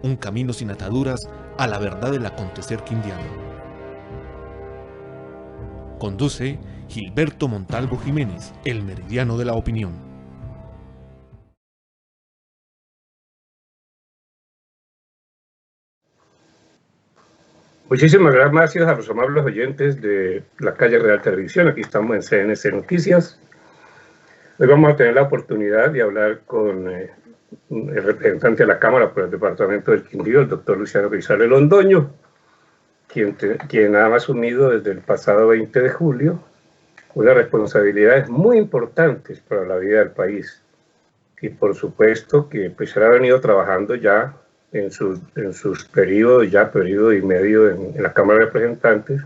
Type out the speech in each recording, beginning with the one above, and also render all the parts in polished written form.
un camino sin ataduras a la verdad del acontecer quindiano. Conduce Gilberto Montalvo Jiménez, el meridiano de la opinión. Muchísimas gracias a los amables oyentes de la Calle Real Televisión. Aquí estamos en CNC Noticias. Hoy vamos a tener la oportunidad de hablar con el representante de la Cámara por el Departamento del Quindío, el doctor Luciano Grisales Londoño, quien ha asumido desde el pasado 20 de julio unas responsabilidades muy importantes para la vida del país. Y por supuesto que pues, él ha venido trabajando ya en sus periodos, periodo y medio en la Cámara de Representantes,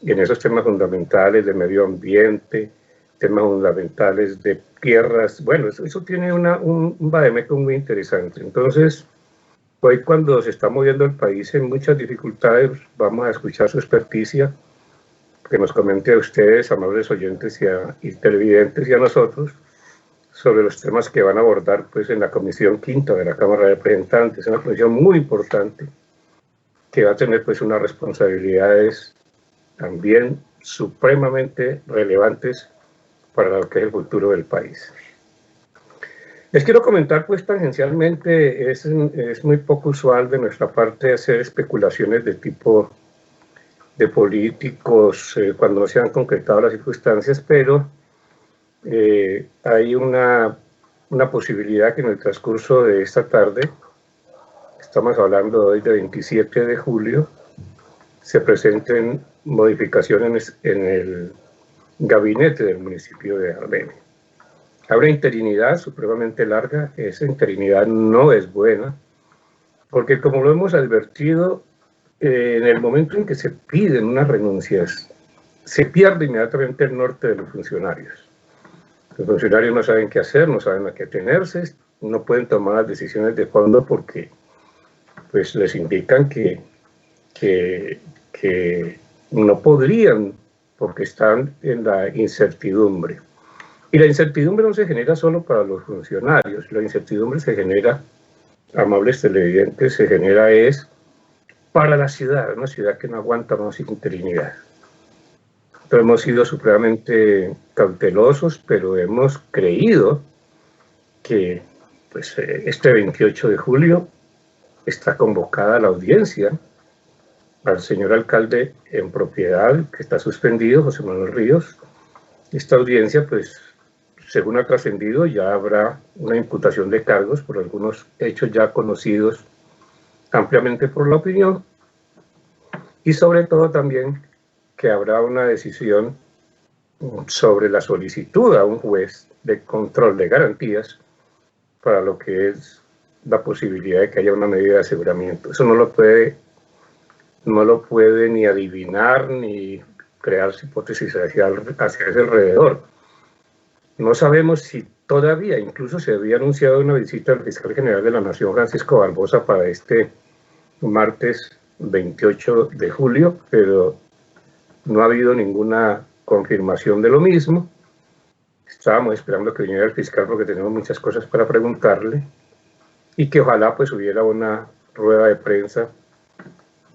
y en esos temas fundamentales de medio ambiente, temas fundamentales de tierras. Bueno, eso tiene un vademécum muy interesante. Entonces, hoy cuando se está moviendo el país en muchas dificultades, vamos a escuchar su experticia, que nos comente a ustedes, amables oyentes y televidentes, y a nosotros, sobre los temas que van a abordar pues, en la Comisión Quinta de la Cámara de Representantes, una comisión muy importante que va a tener pues, unas responsabilidades también supremamente relevantes para lo que es el futuro del país. Les quiero comentar, pues tangencialmente, es muy poco usual de nuestra parte hacer especulaciones de tipo de políticos cuando no se han concretado las circunstancias, pero hay una posibilidad que en el transcurso de esta tarde, estamos hablando hoy de 27 de julio, se presenten modificaciones en el gabinete del municipio de Armenia. Habrá interinidad supremamente larga. Esa interinidad no es buena, porque como lo hemos advertido, en el momento en que se piden unas renuncias, se pierde inmediatamente el norte de los funcionarios. Los funcionarios no saben qué hacer, no saben a qué atenerse, no pueden tomar las decisiones de fondo porque pues, les indican que no podrían, porque están en la incertidumbre. Y la incertidumbre no se genera solo para los funcionarios, la incertidumbre se genera, amables televidentes, se genera para la ciudad, una ciudad que no aguanta más interinidad. Entonces, hemos sido supremamente cautelosos, pero hemos creído que pues, este 28 de julio está convocada la audiencia al señor alcalde en propiedad, que está suspendido, José Manuel Ríos. Esta audiencia, pues, según ha trascendido, ya habrá una imputación de cargos por algunos hechos ya conocidos ampliamente por la opinión, y sobre todo también que habrá una decisión sobre la solicitud a un juez de control de garantías para lo que es la posibilidad de que haya una medida de aseguramiento. Eso no lo puede ni adivinar ni crearse hipótesis hacia ese alrededor. No sabemos si todavía, incluso se había anunciado una visita al fiscal general de la Nación, Francisco Barbosa, para este martes 28 de julio, pero no ha habido ninguna confirmación de lo mismo. Estábamos esperando que viniera el fiscal porque tenemos muchas cosas para preguntarle y que ojalá pues hubiera una rueda de prensa,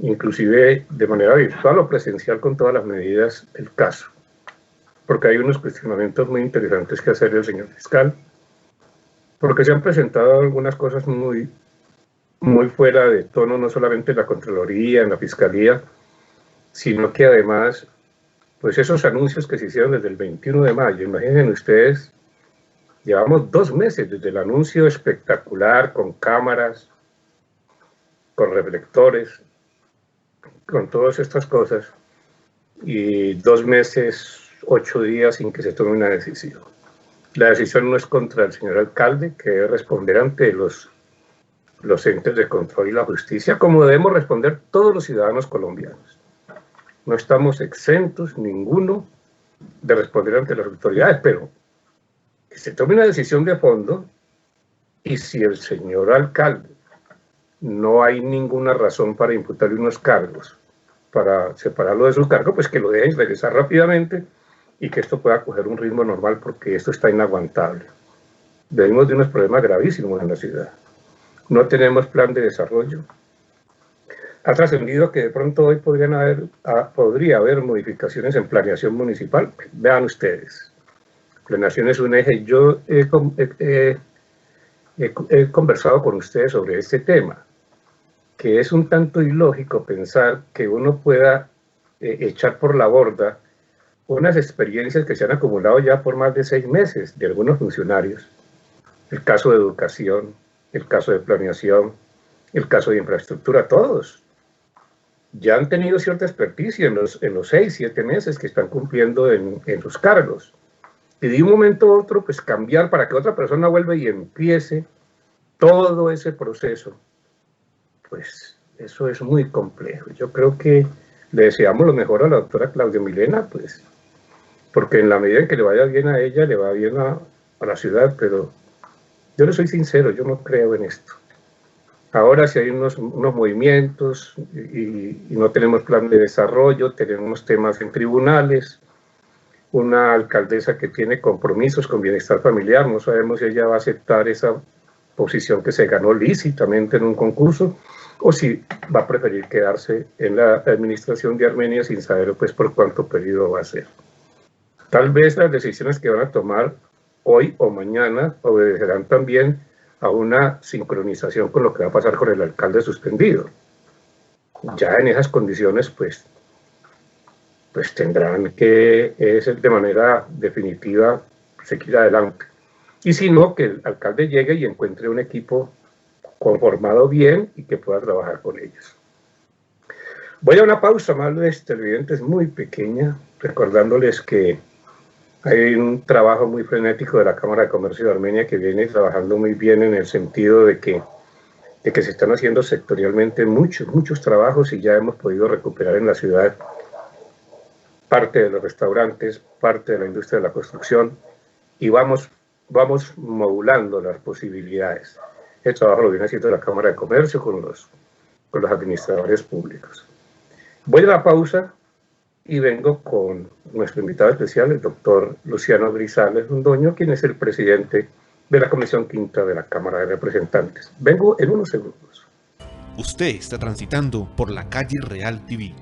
inclusive de manera virtual o presencial, con todas las medidas del caso, porque hay unos cuestionamientos muy interesantes que hacerle al señor fiscal, porque se han presentado algunas cosas muy fuera de tono, no solamente en la Contraloría, en la Fiscalía, sino que además, pues esos anuncios que se hicieron desde el 21 de mayo, imaginen ustedes, llevamos 2 meses desde el anuncio espectacular, con cámaras, con reflectores, con todas estas cosas, y 2 meses, 8 días sin que se tome una decisión. La decisión no es contra el señor alcalde, que debe responder ante los entes de control y la justicia, como debemos responder todos los ciudadanos colombianos. No estamos exentos, ninguno, de responder ante las autoridades, pero que se tome una decisión de fondo, y si el señor alcalde no hay ninguna razón para imputarle unos cargos, para separarlo de su cargo, pues que lo dejen regresar rápidamente y que esto pueda coger un ritmo normal, porque esto está inaguantable. Venimos de unos problemas gravísimos en la ciudad. no tenemos plan de desarrollo. Ha trascendido que de pronto hoy podría haber modificaciones en planeación municipal. Vean ustedes, planeación es un eje. Yo he conversado con ustedes sobre este tema, que es un tanto ilógico pensar que uno pueda echar por la borda unas experiencias que se han acumulado ya por más de 6 meses de algunos funcionarios. El caso de educación, el caso de planeación, el caso de infraestructura, todos ya han tenido cierta experticia en los 6, 7 meses que están cumpliendo en sus cargos. Y de un momento a otro, pues cambiar para que otra persona vuelva y empiece todo ese proceso, pues eso es muy complejo. Yo creo que le deseamos lo mejor a la doctora Claudia Milena, pues, porque en la medida en que le vaya bien a ella, le va bien a la ciudad, pero yo le soy sincero, yo no creo en esto. Ahora si hay unos movimientos y no tenemos plan de desarrollo, tenemos temas en tribunales, una alcaldesa que tiene compromisos con bienestar familiar, no sabemos si ella va a aceptar esa posición que se ganó lícitamente en un concurso, o si va a preferir quedarse en la administración de Armenia sin saber pues por cuánto periodo va a ser. Tal vez las decisiones que van a tomar hoy o mañana obedecerán también a una sincronización con lo que va a pasar con el alcalde suspendido. Ya en esas condiciones pues tendrán que de manera definitiva seguir adelante. Y si no, que el alcalde llegue y encuentre un equipo conformado bien y que pueda trabajar con ellos. Voy a una pausa, amables televidentes, muy pequeña, recordándoles que hay un trabajo muy frenético de la Cámara de Comercio de Armenia que viene trabajando muy bien en el sentido de que se están haciendo sectorialmente muchos trabajos y ya hemos podido recuperar en la ciudad parte de los restaurantes, parte de la industria de la construcción y vamos modulando las posibilidades. El trabajo lo viene haciendo la Cámara de Comercio con los administradores públicos. Voy a la pausa y vengo con nuestro invitado especial, el doctor Luciano Grisales Londoño, quien es el presidente de la Comisión Quinta de la Cámara de Representantes. Vengo en unos segundos. Usted está transitando por la calle Real TV.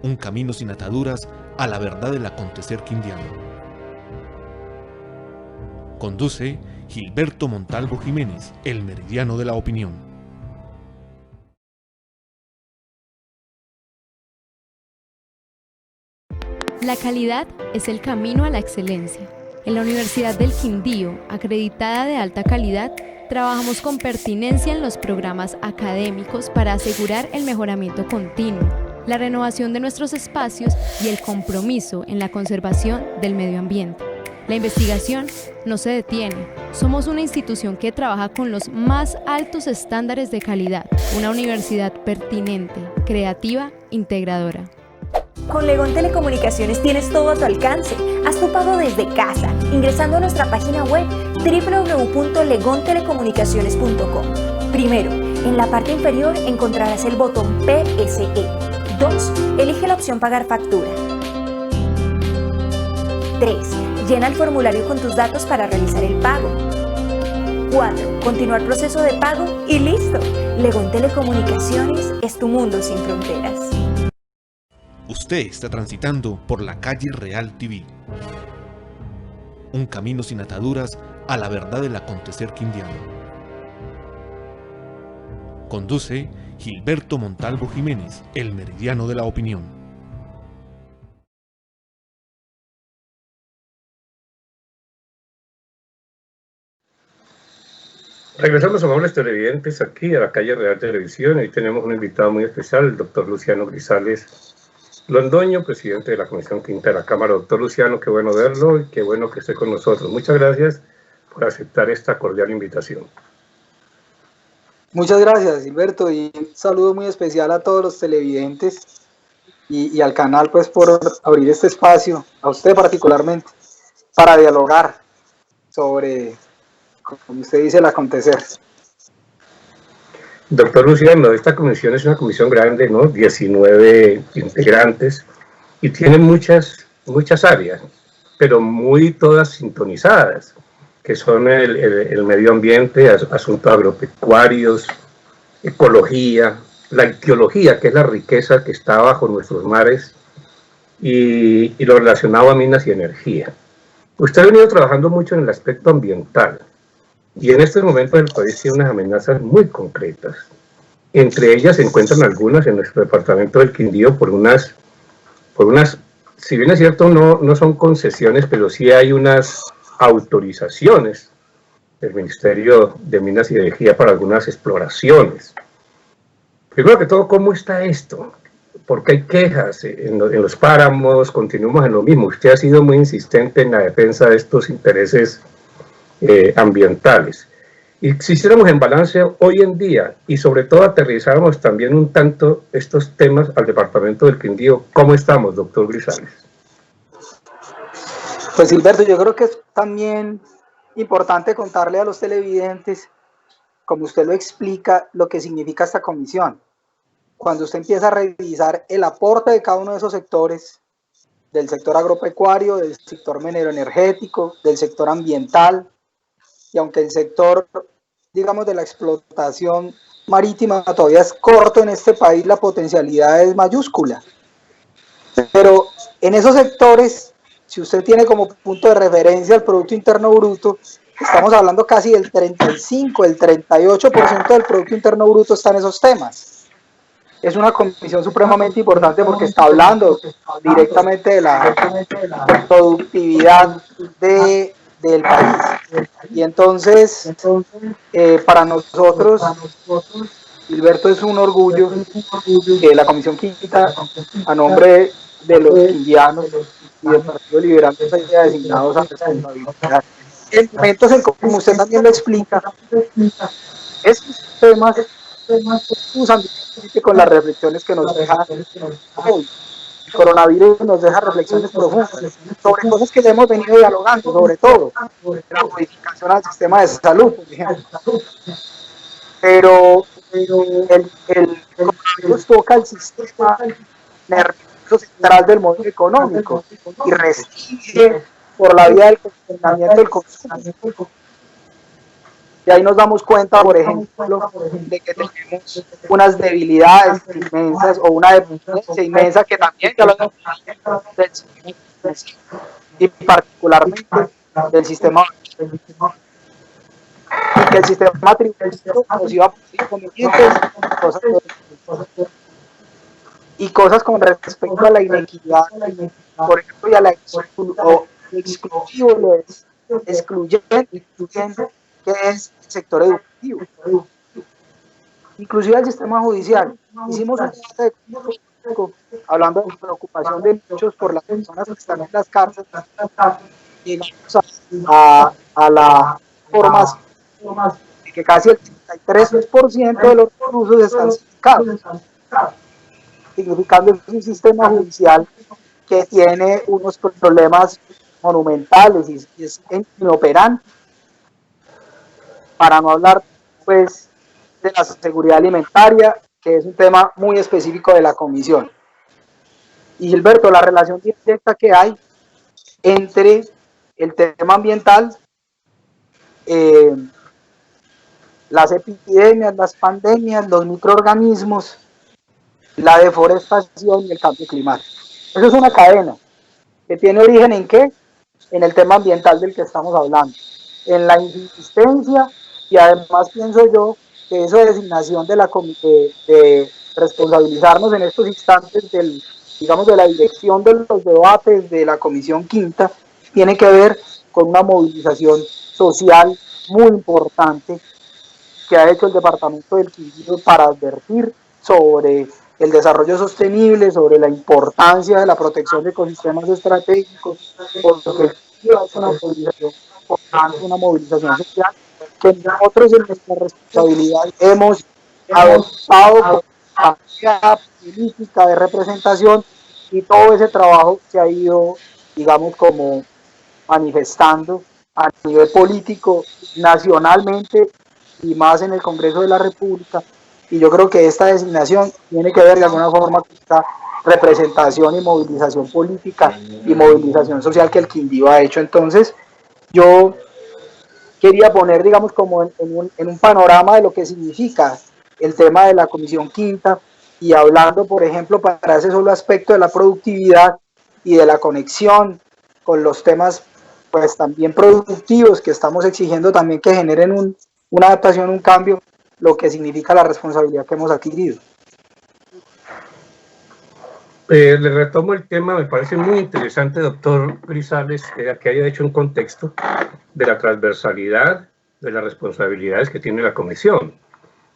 Un camino sin ataduras a la verdad del acontecer quindiano. Conduce Gilberto Montalvo Jiménez, el meridiano de la opinión. La calidad es el camino a la excelencia. En la Universidad del Quindío, acreditada de alta calidad, trabajamos con pertinencia en los programas académicos para asegurar el mejoramiento continuo, la renovación de nuestros espacios y el compromiso en la conservación del medio ambiente. La investigación no se detiene. Somos una institución que trabaja con los más altos estándares de calidad, una universidad pertinente, creativa, integradora. Con Legón Telecomunicaciones tienes todo a tu alcance. Haz tu pago desde casa, ingresando a nuestra página web www.legontelecomunicaciones.com. Primero, en la parte inferior encontrarás el botón PSE. 2. Elige la opción Pagar factura. 3. Llena el formulario con tus datos para realizar el pago. 4. Continuar proceso de pago y listo. Legón Telecomunicaciones es tu mundo sin fronteras. Usted está transitando por la calle Real TV. Un camino sin ataduras a la verdad del acontecer quindiano. Conduce Gilberto Montalvo Jiménez, el meridiano de la opinión. Regresamos, amables televidentes, aquí a la calle Real Televisión. Ahí tenemos un invitado muy especial, el doctor Luciano Grisales Londoño, presidente de la Comisión Quinta de la Cámara. Doctor Luciano, qué bueno verlo y qué bueno que esté con nosotros. Muchas gracias por aceptar esta cordial invitación. Muchas gracias, Gilberto, y un saludo muy especial a todos los televidentes y al canal pues por abrir este espacio, a usted particularmente, para dialogar sobre, como usted dice, el acontecer. Doctor Luciano, esta comisión es una comisión grande, ¿no? 19 integrantes y tiene muchas áreas, pero muy todas sintonizadas. que son el medio ambiente, asuntos agropecuarios, ecología, la ictiología, que es la riqueza que está bajo nuestros mares, y lo relacionado a minas y energía. Usted ha venido trabajando mucho en el aspecto ambiental, y en estos momentos el país tiene unas amenazas muy concretas. Entre ellas se encuentran algunas en nuestro departamento del Quindío por unas, si bien es cierto, no son concesiones, pero sí hay unas autorizaciones del Ministerio de Minas y Energía para algunas exploraciones. Primero que todo, ¿cómo está esto? Porque hay quejas en los páramos, continuamos en lo mismo. Usted ha sido muy insistente en la defensa de estos intereses ambientales. Y si hiciéramos en balance hoy en día, y sobre todo aterrizáramos también un tanto estos temas al departamento del Quindío, ¿cómo estamos, doctor Grisales? Pues Gilberto, yo creo que es también importante contarle a los televidentes, como usted lo explica, lo que significa esta comisión. Cuando usted empieza a revisar el aporte de cada uno de esos sectores, del sector agropecuario, del sector minero energético, del sector ambiental, y aunque el sector, digamos, de la explotación marítima todavía es corto en este país, la potencialidad es mayúscula. Pero en esos sectores, si usted tiene como punto de referencia el Producto Interno Bruto, estamos hablando casi del 35, el 38% del Producto Interno Bruto está en esos temas. Es una comisión supremamente importante porque está hablando directamente de la productividad del país. Y entonces, para nosotros, Gilberto, es un orgullo que la Comisión Quinta, a nombre de los quindianos y del Partido Liberal, se haya designado esa responsabilidad. En momentos en como usted también lo explica, estos temas usan con las reflexiones que nos deja hoy. El coronavirus nos deja reflexiones profundas sobre cosas que ya hemos venido dialogando, sobre todo la modificación al sistema de salud, por ejemplo. Pero el coronavirus toca el sistema nervioso central del modelo económico y restringe por la vía del confinamiento del consumo. Y ahí nos damos cuenta, por ejemplo, de que tenemos unas debilidades inmensas o una dependencia inmensa que también ya lo y particularmente del sistema y que el sistema tributario nos iba a producir inconvenientes y cosas con respecto a la inequidad, por ejemplo, y a la exclusivo, excluyente, que es el sector educativo, inclusive el sistema judicial. Hicimos un debate hablando de preocupación de muchos por las personas que están en las cárceles, llegamos a la formación de que casi el 33% de los reclusos están sindicados, significando un sistema judicial que tiene unos problemas monumentales y es inoperante, para no hablar pues de la seguridad alimentaria, que es un tema muy específico de la comisión. Y Gilberto, la relación directa que hay entre el tema ambiental, las epidemias, las pandemias, los microorganismos, la deforestación y el cambio climático. Eso es una cadena que tiene origen ¿en qué? En el tema ambiental del que estamos hablando, en la insistencia, y además pienso yo que esa designación de la de responsabilizarnos en estos instantes del, digamos, de la dirección de los debates de la Comisión Quinta tiene que ver con una movilización social muy importante que ha hecho el departamento del Quindío para advertir sobre el desarrollo sostenible, sobre la importancia de la protección de ecosistemas estratégicos, porque el Quindío ha hecho una movilización importante, una movilización social que nosotros en nuestra responsabilidad hemos adoptado con la política de representación, y todo ese trabajo se ha ido, digamos, como manifestando a nivel político nacionalmente y más en el Congreso de la República. Y yo creo que esta designación tiene que ver de alguna forma con esta representación y movilización política y movilización social que el Quindío ha hecho. Entonces yo quería poner, digamos, como en un panorama de lo que significa el tema de la Comisión Quinta, y hablando, por ejemplo, para ese solo aspecto de la productividad y de la conexión con los temas, pues también productivos, que estamos exigiendo también que generen una adaptación, un cambio, lo que significa la responsabilidad que hemos adquirido. Le retomo el tema, me parece muy interesante, doctor Grisales, que haya hecho un contexto de la transversalidad de las responsabilidades que tiene la Comisión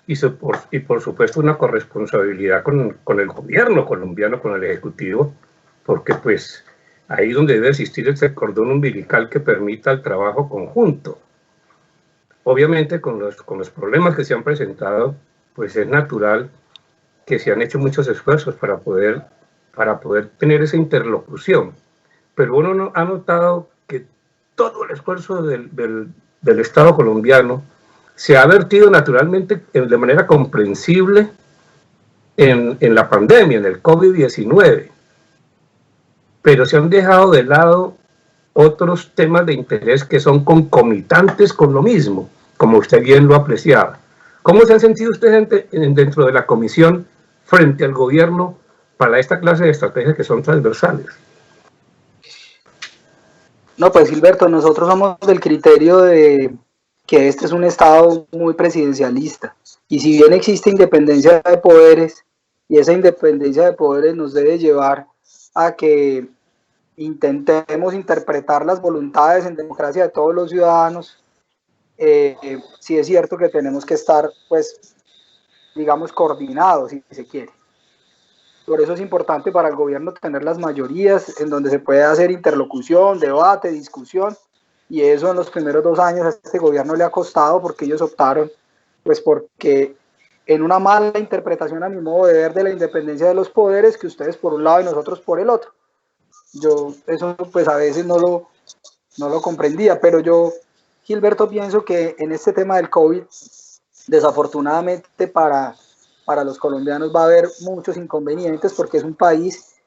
y por supuesto una corresponsabilidad con el gobierno colombiano, con el Ejecutivo, porque pues ahí es donde debe existir ese cordón umbilical que permita el trabajo conjunto. Obviamente con los problemas que se han presentado, pues es natural que se han hecho muchos esfuerzos para poder tener esa interlocución, pero uno ha notado que todo el esfuerzo del Estado colombiano se ha vertido naturalmente de manera comprensible en la pandemia, en el COVID-19, pero se han dejado de lado otros temas de interés que son concomitantes con lo mismo, como usted bien lo apreciaba. ¿Cómo se han sentido ustedes dentro de la comisión frente al gobierno para esta clase de estrategias que son transversales? No, pues Gilberto, nosotros somos del criterio de que este es un Estado muy presidencialista, y si bien existe independencia de poderes, y esa independencia de poderes nos debe llevar a que intentemos interpretar las voluntades en democracia de todos los ciudadanos, sí es cierto que tenemos que estar, pues, digamos, coordinados, si se quiere. Por eso es importante para el gobierno tener las mayorías en donde se puede hacer interlocución, debate, discusión, y eso en los primeros 2 años a este gobierno le ha costado, porque ellos optaron, pues porque en una mala interpretación, a mi modo de ver, de la independencia de los poderes, que ustedes por un lado y nosotros por el otro. Yo eso pues a veces no lo comprendía, pero yo, Gilberto, pienso que en este tema del COVID, desafortunadamente para los colombianos va a haber muchos inconvenientes, porque es un país,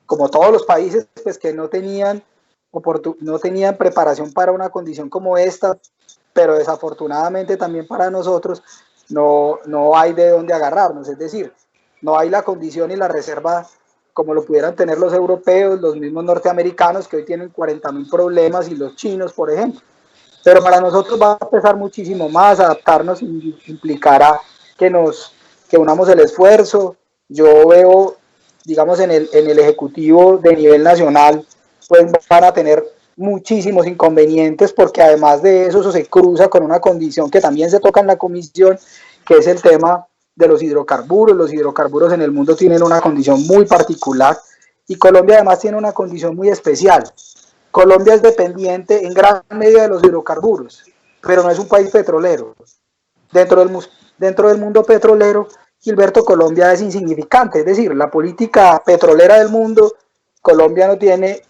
como todos los países, pues que no tenían preparación para una condición como esta, pero desafortunadamente también para nosotros no hay de dónde agarrarnos, es decir, no hay la condición y la reserva como lo pudieran tener los europeos, los mismos norteamericanos, que hoy tienen 40.000 problemas, y los chinos, por ejemplo. Pero para nosotros va a pesar muchísimo más, adaptarnos implicará que unamos el esfuerzo. Yo veo, digamos, en el Ejecutivo de nivel nacional, pues van a tener muchísimos inconvenientes, porque además de eso se cruza con una condición que también se toca en la comisión, que es el tema de los hidrocarburos. Los hidrocarburos en el mundo tienen una condición muy particular, y Colombia además tiene una condición muy especial. Colombia es dependiente en gran medida de los hidrocarburos, pero no es un país petrolero. Dentro del mundo petrolero, Gilberto, Colombia es insignificante, es decir, la política petrolera del mundo, Colombia no tiene,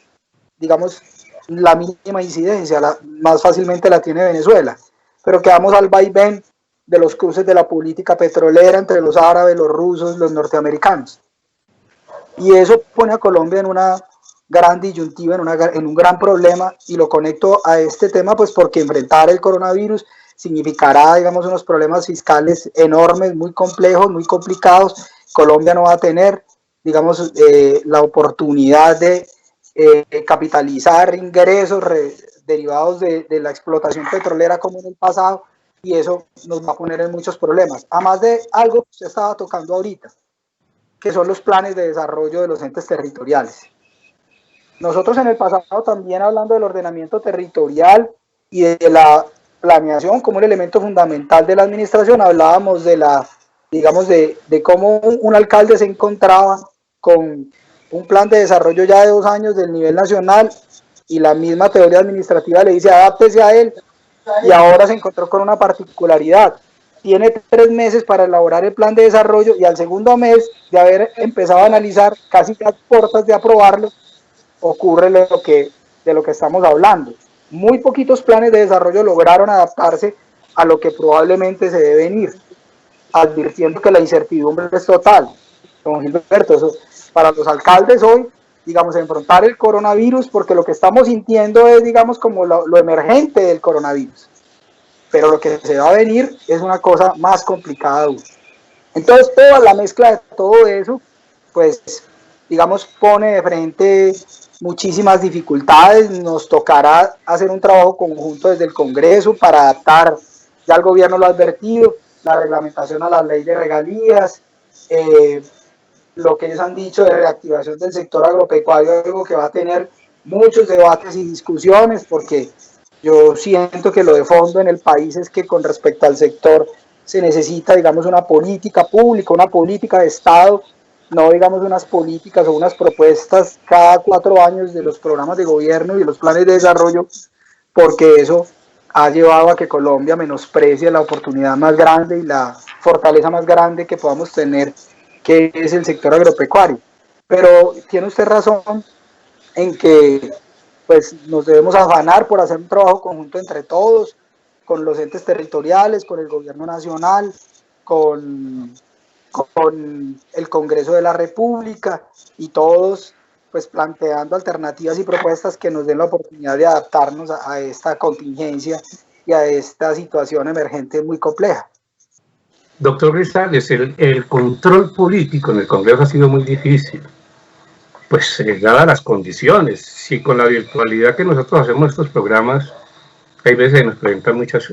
digamos, la mínima incidencia, más fácilmente la tiene Venezuela, pero quedamos al vaivén de los cruces de la política petrolera entre los árabes, los rusos, los norteamericanos. Y eso pone a Colombia en una gran disyuntiva, en un gran problema, y lo conecto a este tema pues porque enfrentar el coronavirus significará, digamos, unos problemas fiscales enormes, muy complejos, muy complicados. Colombia no va a tener, digamos, la oportunidad de capitalizar ingresos derivados de la explotación petrolera como en el pasado, y eso nos va a poner en muchos problemas. Además de algo que usted estaba tocando ahorita, que son los planes de desarrollo de los entes territoriales. Nosotros en el pasado, también hablando del ordenamiento territorial y de la planeación como un elemento fundamental de la administración, hablábamos de cómo un alcalde se encontraba con un plan de desarrollo ya de 2 años del nivel nacional, y la misma teoría administrativa le dice adáptese a él, y ahora se encontró con una particularidad. Tiene 3 meses para elaborar el plan de desarrollo, y al segundo mes de haber empezado a analizar, casi a puertas de aprobarlo, ocurre de lo que estamos hablando. Muy poquitos planes de desarrollo lograron adaptarse a lo que probablemente se debe venir, advirtiendo que la incertidumbre es total. Don Gilberto, eso, para los alcaldes hoy, digamos, enfrentar el coronavirus, porque lo que estamos sintiendo es, digamos, como lo emergente del coronavirus. pero lo que se va a venir es una cosa más complicada aún. Entonces, toda la mezcla de todo eso, pues, digamos, pone de frente muchísimas dificultades. Nos tocará hacer un trabajo conjunto desde el Congreso para adaptar, ya el gobierno lo ha advertido, la reglamentación a la ley de regalías, lo que ellos han dicho de reactivación del sector agropecuario, algo que va a tener muchos debates y discusiones, porque yo siento que lo de fondo en el país es que con respecto al sector se necesita, digamos, una política pública, una política de Estado, no digamos unas políticas o unas propuestas cada 4 años de los programas de gobierno y de los planes de desarrollo, porque eso ha llevado a que Colombia menosprecie la oportunidad más grande y la fortaleza más grande que podamos tener, que es el sector agropecuario. Pero tiene usted razón en que pues nos debemos afanar por hacer un trabajo conjunto entre todos, con los entes territoriales, con el gobierno nacional, con el Congreso de la República, y todos pues planteando alternativas y propuestas que nos den la oportunidad de adaptarnos a esta contingencia y a esta situación emergente muy compleja. Doctor Grisales, el control político en el Congreso ha sido muy difícil, pues dadas las condiciones. Si con la virtualidad que nosotros hacemos estos programas, hay veces nos presentan muchos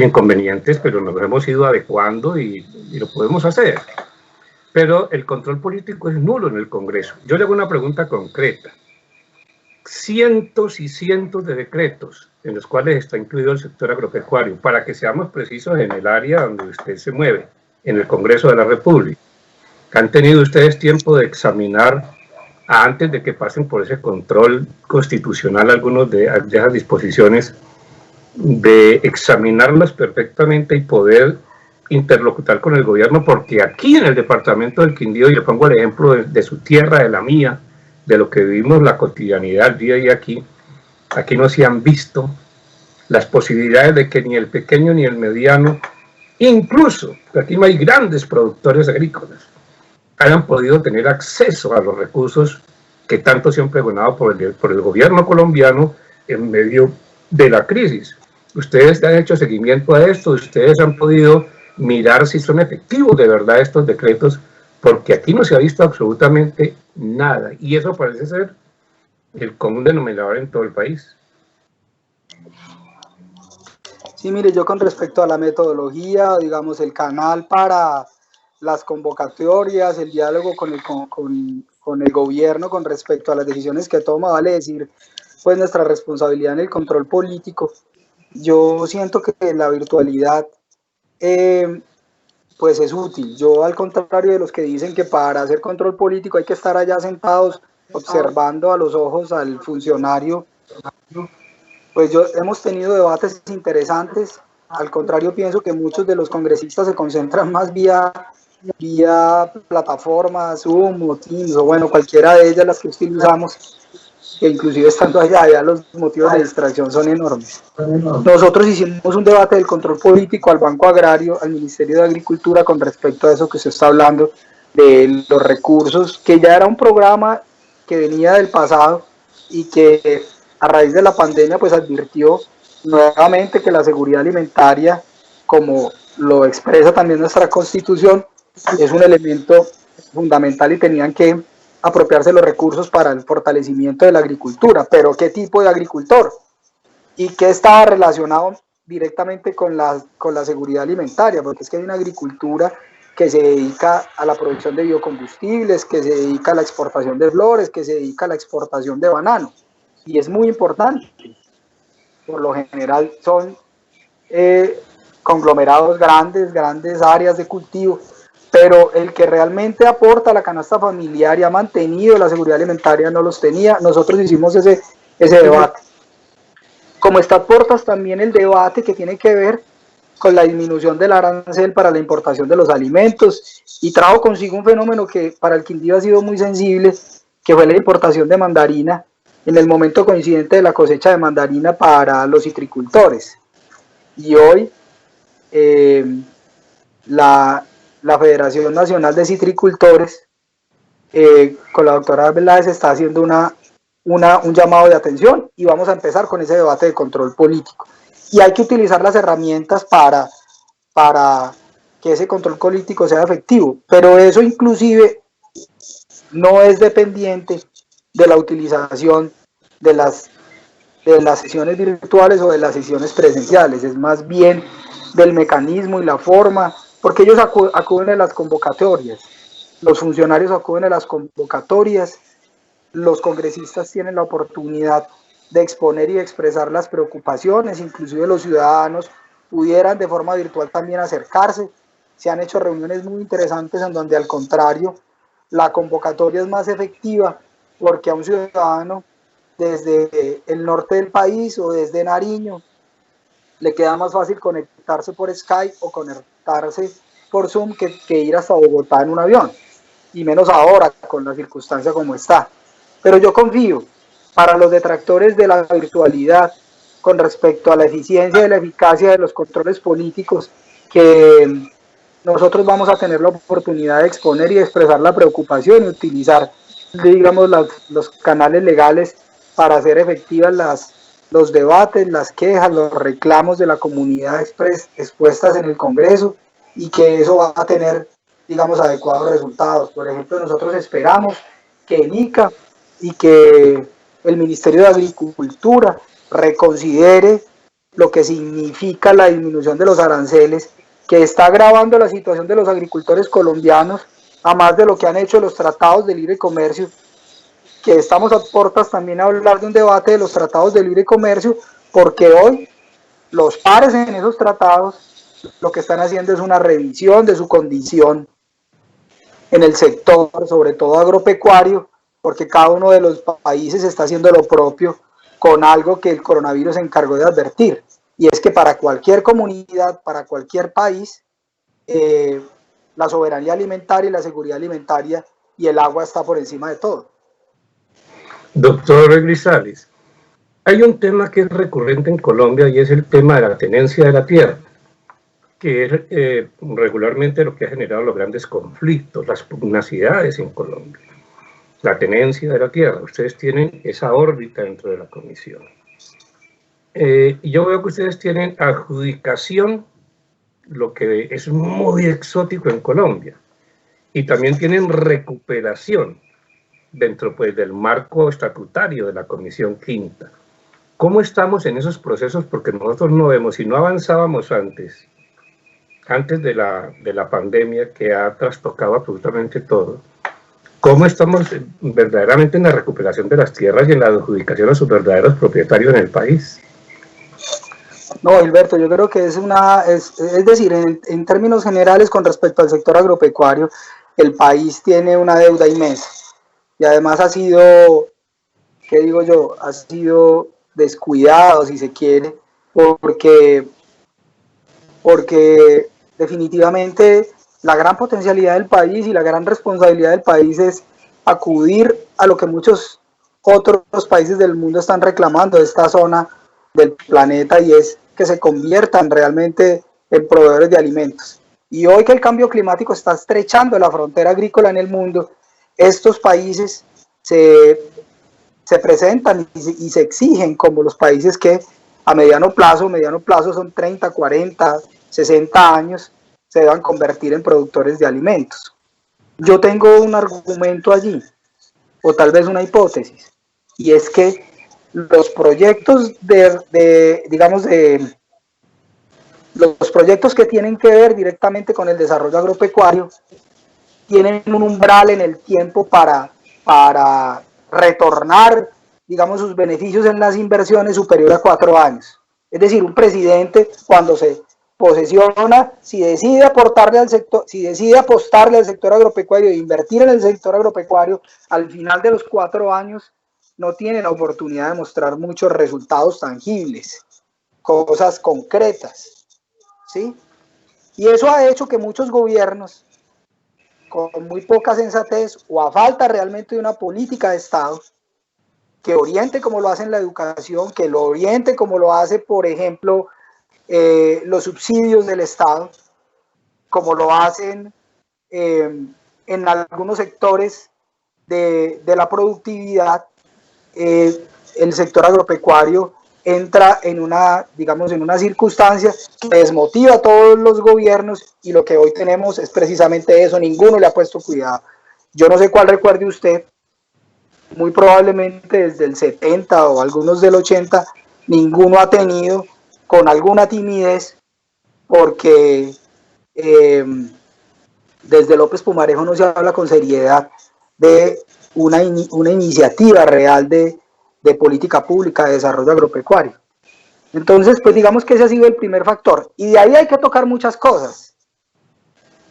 inconvenientes, pero nos hemos ido adecuando y lo podemos hacer. Pero el control político es nulo en el Congreso. Yo le hago una pregunta concreta. Cientos y cientos de decretos en los cuales está incluido el sector agropecuario, para que seamos precisos en el área donde usted se mueve, en el Congreso de la República. ¿Han tenido ustedes tiempo de examinar, antes de que pasen por ese control constitucional, algunos de esas disposiciones, de examinarlas perfectamente y poder interlocutar con el gobierno? Porque aquí en el departamento del Quindío, y le pongo el ejemplo de su tierra, de la mía, de lo que vivimos la cotidianidad día a día aquí no se han visto las posibilidades de que ni el pequeño ni el mediano, incluso aquí no hay grandes productores agrícolas, hayan podido tener acceso a los recursos que tanto se han pregonado por el gobierno colombiano en medio de la crisis. Ustedes han hecho seguimiento a esto, ustedes han podido mirar si son efectivos de verdad estos decretos, porque aquí no se ha visto absolutamente nada, y eso parece ser el común denominador en todo el país. Sí, mire, yo con respecto a la metodología, digamos, el canal para las convocatorias, el diálogo con el gobierno con respecto a las decisiones que toma, vale decir, pues nuestra responsabilidad en el control político. Yo siento que la virtualidad pues es útil. Yo, al contrario de los que dicen que para hacer control político hay que estar allá sentados observando a los ojos al funcionario, pues hemos tenido debates interesantes. Al contrario, pienso que muchos de los congresistas se concentran más vía plataformas, Zoom o Teams, o bueno, cualquiera de ellas las que utilizamos, que inclusive estando allá los motivos de distracción son enormes. Nosotros hicimos un debate del control político al Banco Agrario, al Ministerio de Agricultura, con respecto a eso que se está hablando de los recursos, que ya era un programa que venía del pasado y que a raíz de la pandemia pues advirtió nuevamente que la seguridad alimentaria, como lo expresa también nuestra Constitución, es un elemento fundamental y tenían que apropiarse los recursos para el fortalecimiento de la agricultura. Pero ¿qué tipo de agricultor? ¿Y qué estaba relacionado directamente con la seguridad alimentaria? Porque es que hay una agricultura que se dedica a la producción de biocombustibles, que se dedica a la exportación de flores, que se dedica a la exportación de banano, y es muy importante. Por lo general son conglomerados grandes áreas de cultivo, pero el que realmente aporta a la canasta familiar y ha mantenido la seguridad alimentaria no los tenía. Nosotros hicimos ese debate. Como está Portas también el debate que tiene que ver con la disminución del arancel para la importación de los alimentos, y trajo consigo un fenómeno que para el Quindío ha sido muy sensible, que fue la importación de mandarina en el momento coincidente de la cosecha de mandarina para los citricultores. Y hoy la Federación Nacional de Citricultores, con la doctora Veláez, está haciendo un llamado de atención, y vamos a empezar con ese debate de control político. y hay que utilizar las herramientas para que ese control político sea efectivo, pero eso inclusive no es dependiente de la utilización de las sesiones virtuales o de las sesiones presenciales, es más bien del mecanismo y la forma, porque ellos acuden a las convocatorias, los funcionarios acuden a las convocatorias, los congresistas tienen la oportunidad de exponer y de expresar las preocupaciones, inclusive los ciudadanos pudieran de forma virtual también acercarse. Se han hecho reuniones muy interesantes en donde al contrario la convocatoria es más efectiva porque a un ciudadano desde el norte del país o desde Nariño le queda más fácil conectarse por Skype o conectarse por Zoom que ir hasta Bogotá en un avión, y menos ahora con la circunstancia como está. Pero yo confío, para los detractores de la virtualidad, con respecto a la eficiencia y la eficacia de los controles políticos, que nosotros vamos a tener la oportunidad de exponer y de expresar la preocupación y utilizar, digamos, los canales legales para hacer efectivas los debates, las quejas, los reclamos de la comunidad expuestas en el Congreso, y que eso va a tener, digamos, adecuados resultados. Por ejemplo, nosotros esperamos que el ICA y que el Ministerio de Agricultura reconsidere lo que significa la disminución de los aranceles, que está agravando la situación de los agricultores colombianos, a más de lo que han hecho los tratados de libre comercio, que estamos a puertas también a hablar de un debate de los tratados de libre comercio, porque hoy los pares en esos tratados lo que están haciendo es una revisión de su condición en el sector, sobre todo agropecuario, porque cada uno de los países está haciendo lo propio con algo que el coronavirus se encargó de advertir, y es que para cualquier comunidad, para cualquier país, la soberanía alimentaria y la seguridad alimentaria y el agua está por encima de todo. Doctor Grisales, hay un tema que es recurrente en Colombia y es el tema de la tenencia de la tierra, que es regularmente lo que ha generado los grandes conflictos, las pugnacidades en Colombia. La tenencia de la tierra, ustedes tienen esa órbita dentro de la comisión. Y yo veo que ustedes tienen adjudicación, lo que es muy exótico en Colombia, y también tienen recuperación dentro, pues, del marco estatutario de la Comisión Quinta. ¿Cómo estamos en esos procesos? Porque nosotros no vemos, si no avanzábamos antes de la pandemia que ha trastocado absolutamente todo, ¿cómo estamos verdaderamente en la recuperación de las tierras y en la adjudicación a sus verdaderos propietarios en el país? No, Gilberto, yo creo que es decir, en términos generales, con respecto al sector agropecuario, el país tiene una deuda inmensa, y además ha sido, ¿qué digo yo?, ha sido descuidado, si se quiere, porque definitivamente la gran potencialidad del país y la gran responsabilidad del país es acudir a lo que muchos otros países del mundo están reclamando de esta zona del planeta, y es que se conviertan realmente en proveedores de alimentos. Y hoy que el cambio climático está estrechando la frontera agrícola en el mundo, estos países se presentan y se exigen como los países que a mediano plazo son 30, 40, 60 años, se deban convertir en productores de alimentos. Yo tengo un argumento allí, o tal vez una hipótesis, y es que los proyectos los proyectos que tienen que ver directamente con el desarrollo agropecuario tienen un umbral en el tiempo para retornar, digamos, sus beneficios en las inversiones superior a 4 años. Es decir, un presidente, cuando se posesiona, si decide apostarle al sector agropecuario e invertir en el sector agropecuario, al final de los 4 años no tiene la oportunidad de mostrar muchos resultados tangibles, cosas concretas, ¿sí? Y eso ha hecho que muchos gobiernos, con muy poca sensatez o a falta realmente de una política de Estado que oriente como lo hace en la educación, que lo oriente como lo hace, por ejemplo, los subsidios del Estado, como lo hacen en algunos sectores de la productividad, el sector agropecuario entra en una, digamos, en una circunstancia que desmotiva a todos los gobiernos, y lo que hoy tenemos es precisamente eso, ninguno le ha puesto cuidado. Yo no sé cuál recuerde usted, muy probablemente desde el 70 o algunos del 80, ninguno ha tenido con alguna timidez, porque desde López Pumarejo no se habla con seriedad de una iniciativa real de política pública de desarrollo agropecuario. Entonces, pues digamos que ese ha sido el primer factor, y de ahí hay que tocar muchas cosas.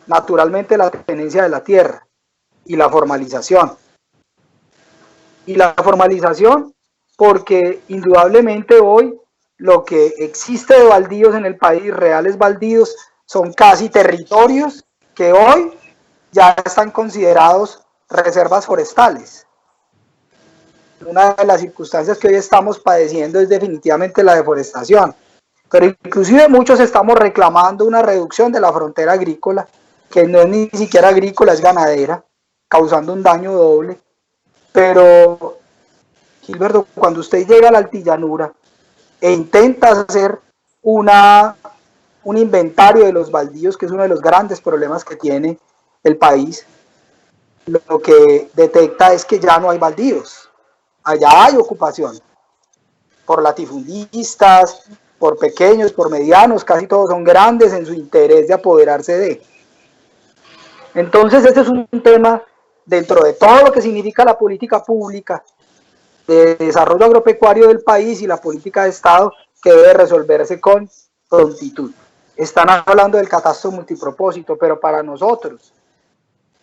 Naturalmente, la tenencia de la tierra y la formalización. Y la formalización porque indudablemente hoy lo que existe de baldíos en el país, reales baldíos, son casi territorios que hoy ya están considerados reservas forestales. Una de las circunstancias que hoy estamos padeciendo es definitivamente la deforestación, pero inclusive muchos estamos reclamando una reducción de la frontera agrícola, que no es ni siquiera agrícola, es ganadera, causando un daño doble. Pero, Gilberto, cuando usted llega a la altillanura e intenta hacer un inventario de los baldíos, que es uno de los grandes problemas que tiene el país, lo que detecta es que ya no hay baldíos. Allá hay ocupación por latifundistas, por pequeños, por medianos, casi todos son grandes en su interés de apoderarse de. Entonces ese es un tema dentro de todo lo que significa la política pública de desarrollo agropecuario del país y la política de Estado, que debe resolverse con prontitud. Están hablando del catastro multipropósito, pero para nosotros,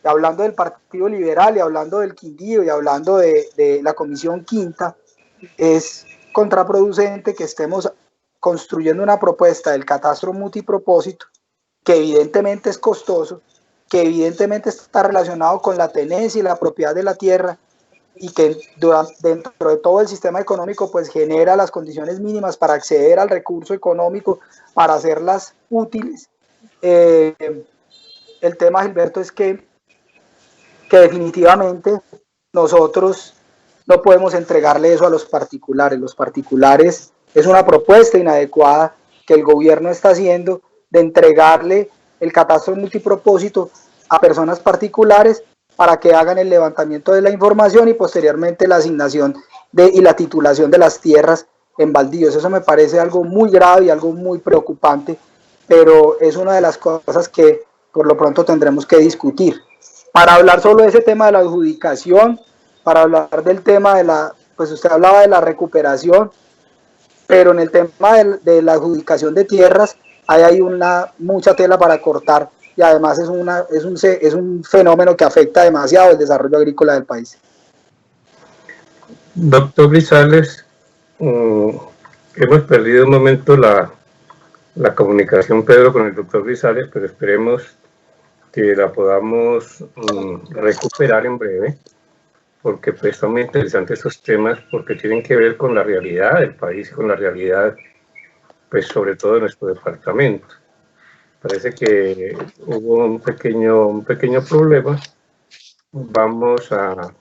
hablando del Partido Liberal y hablando del Quindío y hablando de la Comisión Quinta, es contraproducente que estemos construyendo una propuesta del catastro multipropósito, que evidentemente es costoso, que evidentemente está relacionado con la tenencia y la propiedad de la tierra, y que dentro de todo el sistema económico pues genera las condiciones mínimas para acceder al recurso económico, para hacerlas útiles. El tema, Gilberto, es que definitivamente nosotros no podemos entregarle eso a los particulares. Los particulares, es una propuesta inadecuada que el gobierno está haciendo de entregarle el catastro multipropósito a personas particulares para que hagan el levantamiento de la información y posteriormente la asignación y la titulación de las tierras en baldíos. Eso me parece algo muy grave y algo muy preocupante, pero es una de las cosas que por lo pronto tendremos que discutir. Para hablar solo de ese tema de la adjudicación, para hablar del tema pues usted hablaba de la recuperación, pero en el tema de la adjudicación de tierras hay mucha tela para cortar, y además es un fenómeno que afecta demasiado el desarrollo agrícola del país. Doctor Grisales, hemos perdido un momento la comunicación, Pedro, con el doctor Grisales, pero esperemos que la podamos recuperar en breve, porque pues son muy interesantes estos temas, porque tienen que ver con la realidad del país, con la realidad, pues sobre todo de nuestro departamento. Parece que hubo un pequeño problema. Vamos a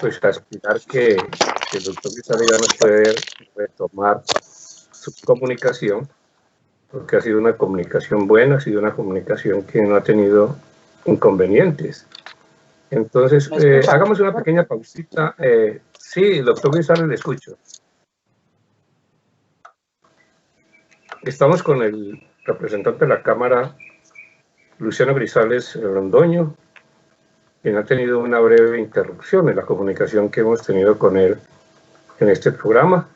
aspirar que el doctor Grisales ya nos puede retomar su comunicación, porque ha sido una comunicación buena, ha sido una comunicación que no ha tenido inconvenientes. Entonces, hagamos una pequeña pausita. Sí, doctor Grisales, le escucho. Estamos con el representante de la Cámara, Luciano Grisales Londoño, quien ha tenido una breve interrupción en la comunicación que hemos tenido con él en este programa,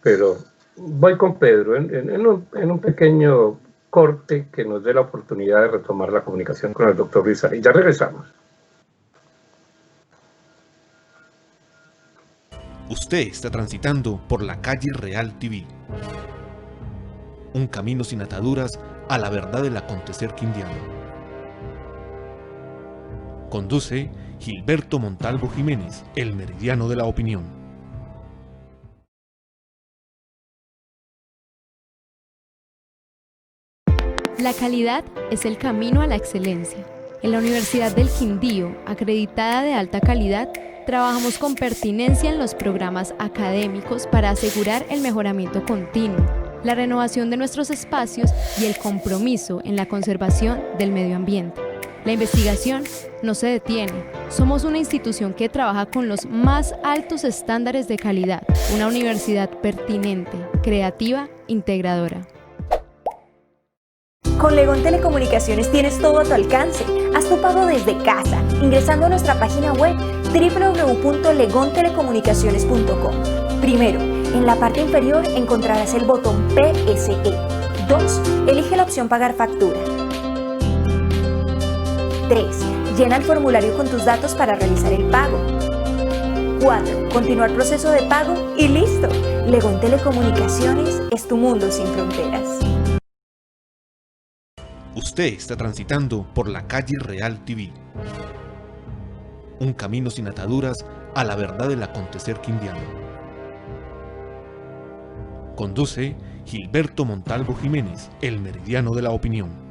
pero voy con Pedro en un pequeño corte que nos dé la oportunidad de retomar la comunicación con el doctor Grisales. Y ya regresamos. Usted está transitando por la calle Real TV. Un camino sin ataduras a la verdad del acontecer quindiano. Conduce Gilberto Montalvo Jiménez, el meridiano de la opinión. La calidad es el camino a la excelencia. En la Universidad del Quindío, acreditada de alta calidad, trabajamos con pertinencia en los programas académicos para asegurar el mejoramiento continuo, la renovación de nuestros espacios y el compromiso en la conservación del medio ambiente. La investigación no se detiene. Somos una institución que trabaja con los más altos estándares de calidad, una universidad pertinente, creativa, integradora. Con Legón Telecomunicaciones tienes todo a tu alcance. Haz tu pago desde casa, ingresando a nuestra página web www.legontelecomunicaciones.com. Primero, en la parte inferior encontrarás el botón PSE. 2. Elige la opción Pagar factura. 3. Llena el formulario con tus datos para realizar el pago. 4. Continuar proceso de pago y listo. Legón Telecomunicaciones es tu mundo sin fronteras. Usted está transitando por la calle Real TV. Un camino sin ataduras a la verdad del acontecer quindiano. Conduce Gilberto Montalvo Jiménez, el meridiano de la opinión.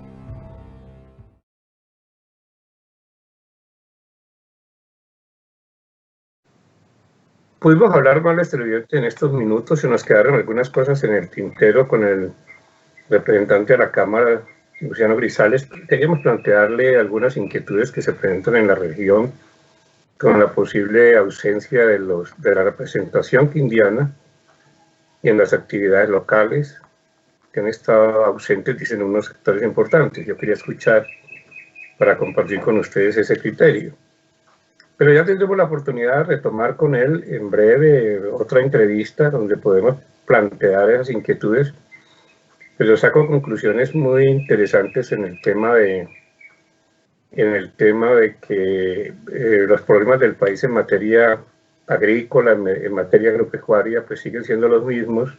Pudimos hablar más exteriormente en estos minutos, se nos quedaron algunas cosas en el tintero con el representante de la Cámara, Luciano Grisales. Queríamos plantearle algunas inquietudes que se presentan en la región con la posible ausencia de la representación quindiana y en las actividades locales que han estado ausentes, dicen unos sectores importantes. Yo quería escuchar para compartir con ustedes ese criterio. Pero ya tendremos la oportunidad de retomar con él en breve otra entrevista donde podemos plantear esas inquietudes. Pero saco conclusiones muy interesantes en el tema de que los problemas del país en materia agrícola, en materia agropecuaria, pues siguen siendo los mismos.